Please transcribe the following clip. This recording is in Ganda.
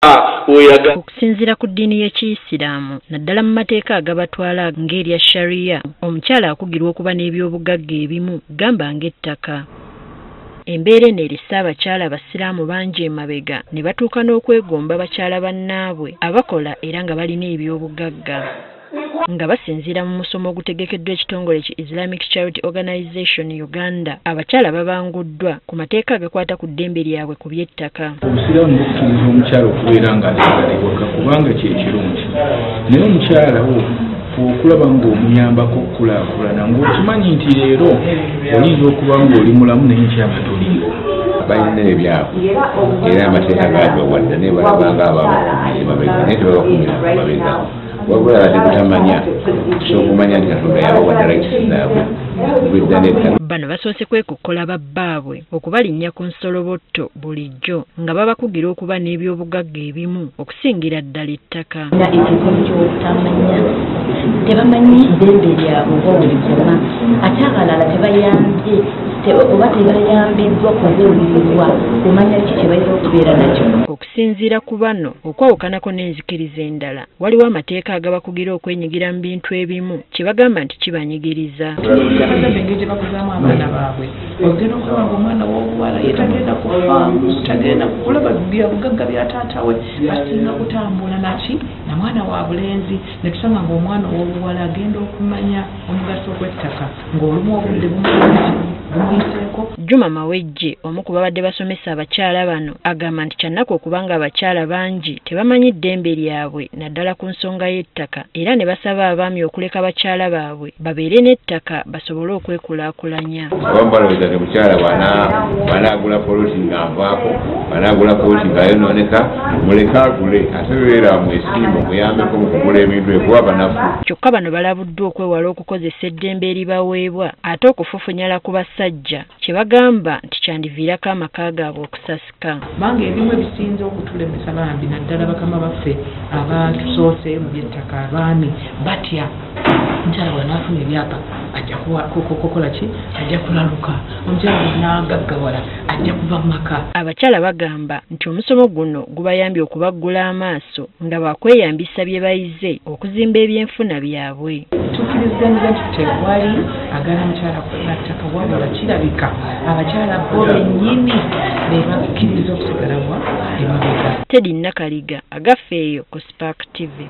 Okusinziira ku ddiini y'Ekiyisiraamu naddala mu mateeka agabatwala ng'erya Sharia, omukyala akugirwa okuba n'ebyobugagga ebimu gamba ng'ettaka. Embeera eno erissa abakyala abasiraamu bangi emabega ne batuuka n'okwegomba bakyala bannaabwe abakola era nga balina ebyobugagga. Nga basinziira mu musomo ogutegekeddwa ekitongole ki Islamic Charity Organization Uganda, abakyala babanguddwa ku mateeka agakwata ku ddembe lyabwe ku by'ettaka. Obusiraamu bukkiriza omukyala okubeera ng'asigala ewaka kubanga kye kirungi. Naye omukyala wo okulaba ng'omuyambako okukulaakulana ng'okimanyi nti leero oyinza okuba ng'oli mulamu naye nkyama toliiwo. Balina ebyabwe era amateeka gaabawadde naye balaba ng'ababakuumira emabega naye tebabakuumira emabega. Wabula ate kutamanya sokumanya nti Katonda yabawadde rayisi zaabwe kubidda n'ettaka. Bano basoose kwekukkola babbaabwe okubalinnya ku nsolobotto bulijjo nga babakugira okuba n'ebyobugagga ebimu okusingira ddala ettaka. Tebamanyi ddembe lyabwe oba buli kyonna ate abalala tebayambye oba tebayambiddwa kubuulirwa kumanya ki kye balina okubeera nakyo. Okusinziira ku bano okwawukanako n'enzikiriza endala waliwo amateeka agabakugira okwenyigira mu bintu ebimu kye bagamba nti kibanyigiriza. Engeri bakuzaamu abaana baabwe ogenda okulaba ng'omwana w'obuwala ye tagenda kufa tagenda kulaba byabugagga bya taata we basinga kutambula naki na mwana wa bulenzi ne tusanga ng'omwana w'obuwala agenda okumanya omugaso gw'ettaka ng'olumu obudde bumuyiseeko. Juma Mawejje omu ku babadde basomesa abakyala bano agamba nti kyannaku okubanga abakyala bangi tebamanyi ddembe lyabwe naddala ku nsonga y'ettaka era ne basaba abaami okuleka abakyala baabwe babeere n'ettaka basobole okwekulaakulanya. Balowooza nti mukyala bw'anaagula poloti ng'avaako bw'anaagula poloti ng'ayonooneka muleke agule ate beera mwesiimu muyambeko mu kugula ebintu ekuba banafu. Kyokka bano balabuddwa okwewala okukozesa eddembe eribaweebwa ate okufufunyala ku basajja kye bagamba nti kyandiviirako amaka gaabwe okusasika. Bange ebimu ebisinze okutulemesa bambi naddala bakama baffe abatusoose mu by'ettaka abaami batya omukyala bw'anaafuna ebyapa ajja kukola ki ajja kulaluka omukyala bw'anaagaggawala ajja kuva mu maka. Abakyala bagamba nti omusomo guno gubayambye okubaggula amaaso nga bakweyambisa bye bayize okuzimba ebyenfuna byabwe. Tukkiriziganyizza nti tewali agala mukyala kulina ttaka wabula kirabika abakyala bo bennyini be bakkiriza okusigalawa emabega. Teddy Nakaliga agafeeyo ku Spark TV.